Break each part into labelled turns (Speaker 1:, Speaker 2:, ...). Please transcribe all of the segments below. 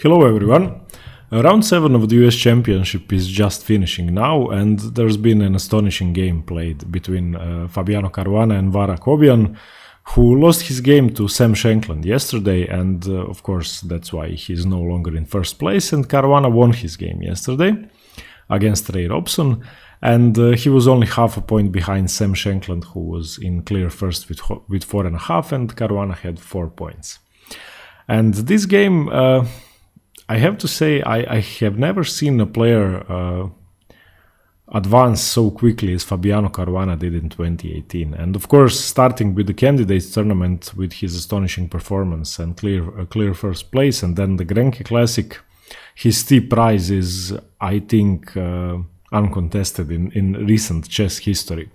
Speaker 1: Hello everyone. Round 7 of the US Championship is just finishing now, and there's been an astonishing game played between Fabiano Caruana and Akobian, who lost his game to Sam Shankland yesterday, and of course that's why he's no longer in first place, and Caruana won his game yesterday against Ray Robson, and he was only half a point behind Sam Shankland, who was in clear first with 4.5, and Caruana had 4 points. And this game, I have to say, I have never seen a player advance so quickly as Fabiano Caruana did in 2018. And of course, starting with the candidates tournament with his astonishing performance and clear first place, and then the Grenke Classic, his steep rise is, I think, uncontested in recent chess history.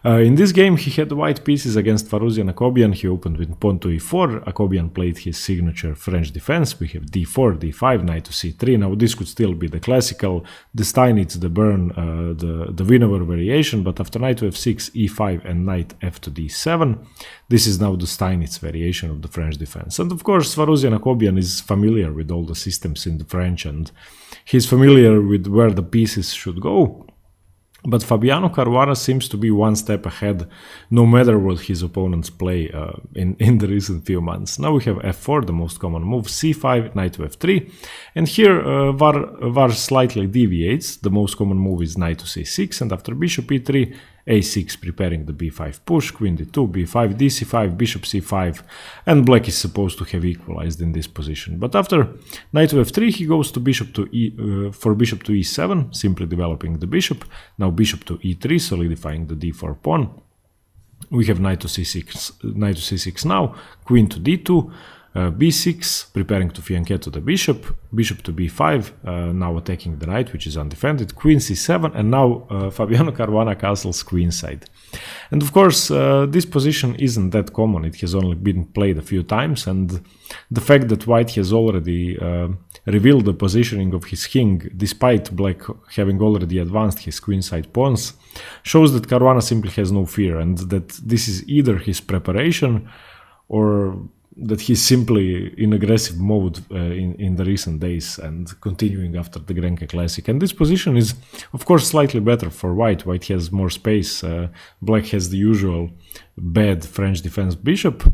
Speaker 1: In this game, he had white pieces against Varuzhan Akobian. He opened with pawn to e4. Akobian played his signature French defense. We have d4, d5, knight to c3. Now, this could still be the classical, the Steinitz, the Bern, the Winover variation, but after knight to f6, e5, and knight f to d7, this is now the Steinitz variation of the French defense. And of course, Varuzhan Akobian is familiar with all the systems in the French, and he's familiar with where the pieces should go. But Fabiano Caruana seems to be one step ahead, no matter what his opponents play in the recent few months. Now we have f4, the most common move, c5, knight to f3, and here Var slightly deviates. The most common move is knight to c6, and after bishop e3, a6, preparing the b5 push, queen d2, b5, dc5, bishop c5, and black is supposed to have equalized in this position. But after knight to f3, he goes to bishop to for bishop to e7, simply developing the bishop. Now bishop to e3, solidifying the d4 pawn. We have knight to c6 now, queen to d2, b6, preparing to fianchetto the bishop, bishop to b5, now attacking the knight, which is undefended, queen c7, and now Fabiano Caruana castles queenside. And of course, this position isn't that common. It has only been played a few times, and the fact that white has already revealed the positioning of his king, despite black having already advanced his queenside pawns, shows that Caruana simply has no fear, and that this is either his preparation or that he's simply in aggressive mode in the recent days and continuing after the Grenke Classic. And this position is, of course, slightly better for white. White has more space. Black has the usual bad French defense bishop,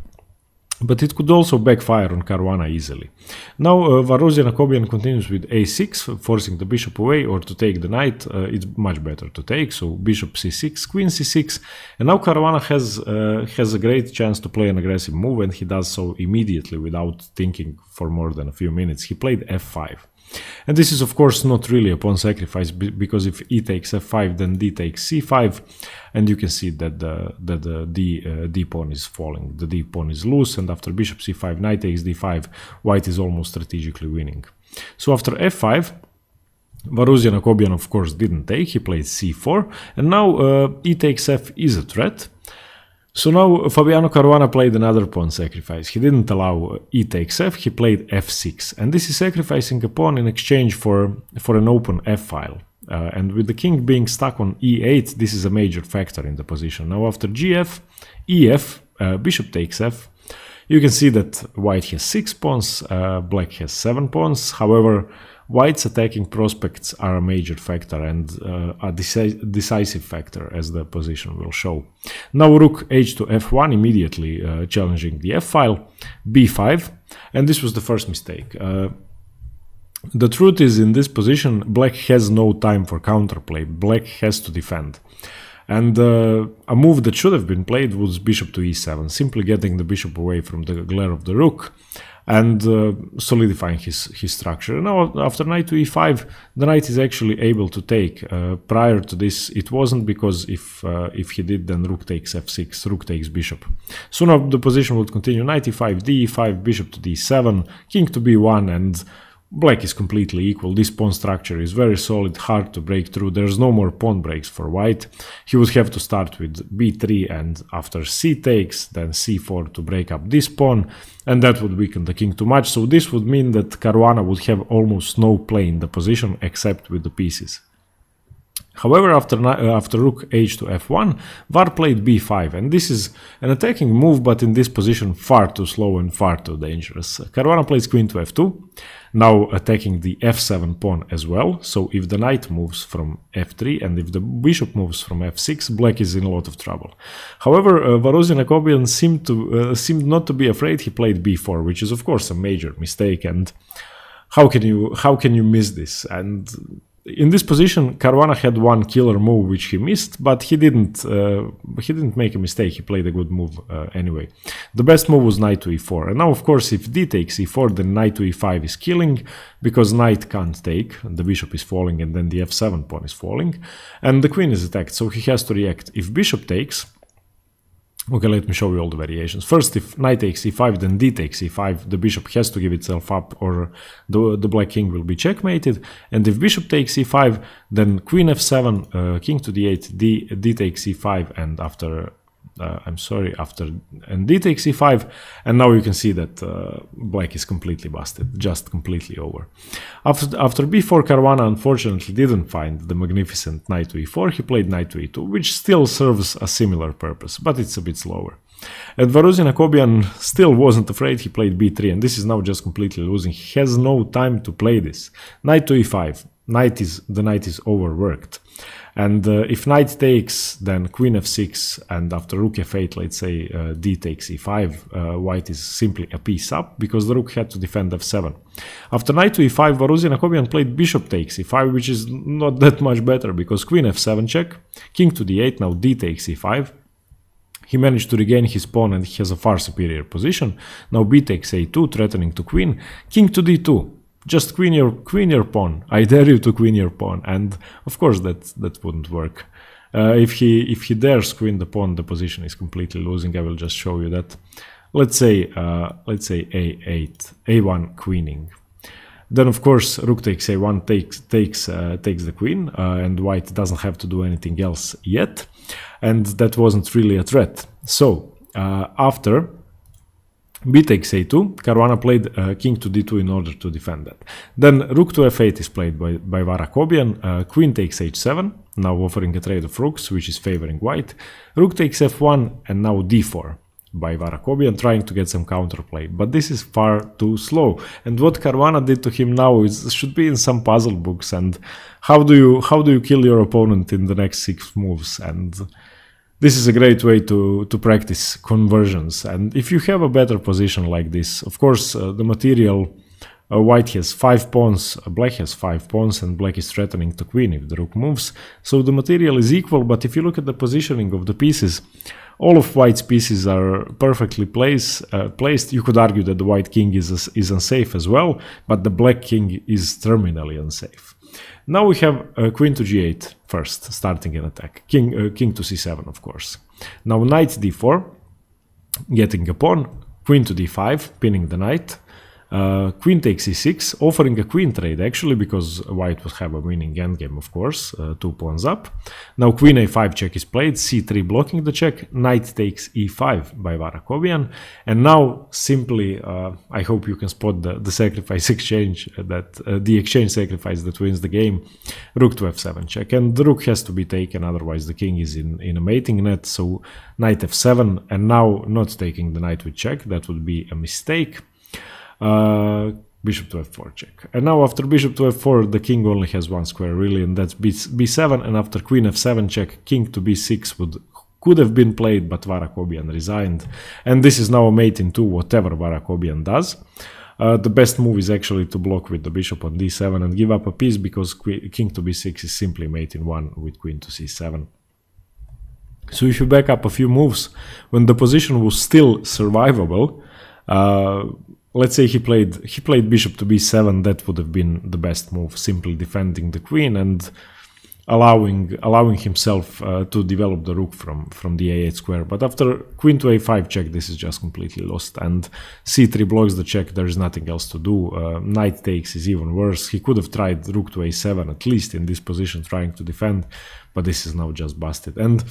Speaker 1: but it could also backfire on Caruana easily. Now Varuzhan Akobian continues with a6, forcing the bishop away, or to take the knight. It's much better to take, so bishop c6, queen c6, and now Caruana has a great chance to play an aggressive move, and he does so immediately without thinking for more than a few minutes. He played f5. And this is of course not really a pawn sacrifice, because if e takes f5, then d takes c5, and you can see that the d pawn is falling, the d pawn is loose, and after bishop c5, knight takes d5, white is almost strategically winning. So after f5, Varuzhan Akobian of course didn't take, he played c4, and now e takes f is a threat. So now Fabiano Caruana played another pawn sacrifice. He didn't allow e takes f, he played f6. And this is sacrificing a pawn in exchange for an open f-file. And with the king being stuck on e8, this is a major factor in the position. Now after gf, ef, bishop takes f, you can see that white has 6 pawns, black has 7 pawns. However, white's attacking prospects are a major factor and a decisive factor, as the position will show. Now rook h to f1, immediately challenging the f-file, b5, and this was the first mistake. The truth is, in this position, black has no time for counterplay. Black has to defend. And a move that should have been played was bishop to e7, simply getting the bishop away from the glare of the rook and solidifying his structure. Now after knight to e5, the knight is actually able to take. Prior to this, it wasn't, because if he did, then rook takes f6, rook takes bishop. So now the position would continue: knight e5, d5, bishop to d7, king to b1, and black is completely equal. This pawn structure is very solid, hard to break through. There's no more pawn breaks for white. He would have to start with b3, and after c takes, then c4 to break up this pawn, and that would weaken the king too much. So this would mean that Caruana would have almost no play in the position except with the pieces. However, after rook h to f1, Var played b5, and this is an attacking move, but in this position far too slow and far too dangerous. Caruana plays queen to f2, now attacking the f7 pawn as well, so if the knight moves from f3 and if the bishop moves from f6, black is in a lot of trouble. However, Varuzhan Akobian seemed not to be afraid. He played b4, which is of course a major mistake, and how can you miss this? And in this position, Caruana had one killer move which he missed, but he didn't make a mistake. He played a good move anyway. The best move was knight to e4, and now of course if d takes e4, then knight to e5 is killing, because knight can't take, the bishop is falling, and then the f7 pawn is falling, and the queen is attacked, so he has to react. If bishop takes, okay, let me show you all the variations. First, if knight takes e5, then d takes e5, the bishop has to give itself up, or the black king will be checkmated. And if bishop takes e5, then queen f7, king to d8, d takes e5, and after and d takes e5, and now you can see that black is completely busted, just completely over. After b4, Caruana unfortunately didn't find the magnificent knight to e4. He played knight to e2, which still serves a similar purpose, but it's a bit slower. And Varuzhan Akobian still wasn't afraid. He played b3, and this is now just completely losing. He has no time to play this. Knight to e5. The knight is overworked. And if knight takes, then queen f6, and after rook f8, let's say d takes e5, white is simply a piece up, because the rook had to defend f7. After knight to e5, Varuzhan Akobian played bishop takes e5, which is not that much better, because queen f7 check, king to d8, now d takes e5. He managed to regain his pawn, and he has a far superior position. Now b takes a2, threatening to queen, king to d2. Just queen your pawn. I dare you to queen your pawn, and of course that wouldn't work. If he dares queen the pawn, the position is completely losing. I will just show you that. Let's say a8, a1 queening. Then of course rook takes a1 takes the queen, and white doesn't have to do anything else yet, and that wasn't really a threat. So after b takes a2, Caruana played king to d2 in order to defend that. Then rook to f8 is played by Var Akobian, queen takes h7, now offering a trade of rooks, which is favoring white. Rook takes f1, and now d4 by Var Akobian, trying to get some counterplay. But this is far too slow, and what Caruana did to him now should be in some puzzle books. And how do you kill your opponent in the next 6 moves? And this is a great way to practice conversions. And if you have a better position like this, of course, the material, white has 5 pawns, black has 5 pawns, and black is threatening to queen if the rook moves. So the material is equal, but if you look at the positioning of the pieces, all of white's pieces are perfectly placed. You could argue that the white king is unsafe as well, but the black king is terminally unsafe. Now we have queen to g8 first, starting an attack. King to c7, of course. Now knight d4, getting a pawn. Queen to d5, pinning the knight. Queen takes e6, offering a queen trade actually, because white would have a winning endgame, of course, 2 pawns up. Now queen a5 check is played, c3 blocking the check, knight takes e5 by Var Akobian, and now simply, I hope you can spot the sacrifice exchange, the exchange sacrifice that wins the game. Rook to f7 check, and the rook has to be taken, otherwise the king is in a mating net, so knight f7, and now not taking the knight with check, that would be a mistake. Bishop to f4 check, and now after bishop to f4 the king only has 1 square really, and that's b7, and after queen f7 check, king to b6 could have been played, but Var Akobian resigned, and this is now a mate in 2 whatever Var Akobian does. The best move is actually to block with the bishop on d7 and give up a piece, because king to b6 is simply mate in 1 with queen to c7. So if you back up a few moves when the position was still survivable, let's say he played bishop to b7, that would have been the best move, simply defending the queen and allowing himself to develop the rook from the a8 square. But after queen to a5 check, this is just completely lost, and c3 blocks the check. There is nothing else to do. Knight takes is even worse. He could have tried rook to a7, at least in this position, trying to defend, but this is now just busted. And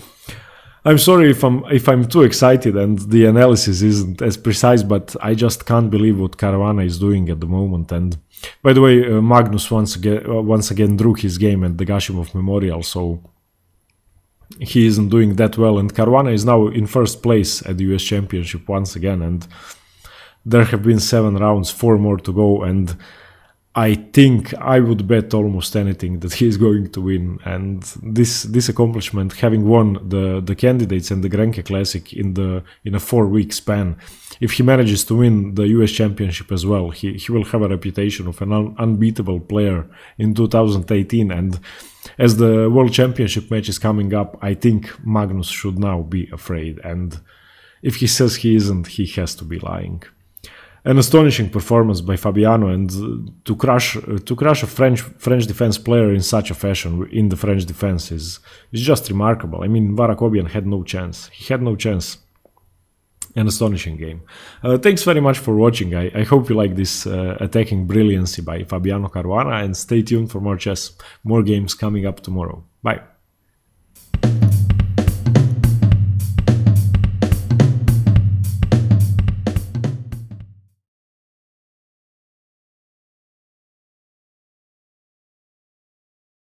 Speaker 1: I'm sorry if I'm too excited and the analysis isn't as precise, but I just can't believe what Caruana is doing at the moment. And by the way, Magnus once again drew his game at the Gashimov Memorial, so he isn't doing that well. And Caruana is now in first place at the US Championship once again, and there have been 7 rounds, 4 more to go, and I think I would bet almost anything that he is going to win. And this accomplishment, having won the candidates and the Grenke Classic in a 4-week span, if he manages to win the US Championship as well, he will have a reputation of an unbeatable player in 2018. And as the World Championship match is coming up, I think Magnus should now be afraid. And if he says he isn't, he has to be lying. An astonishing performance by Fabiano, and to crush a French defense player in such a fashion in the French defense is just remarkable. I mean, Akobian had no chance. He had no chance. An astonishing game. Thanks very much for watching. I hope you like this attacking brilliancy by Fabiano Caruana, and stay tuned for more chess. More games coming up tomorrow. Bye.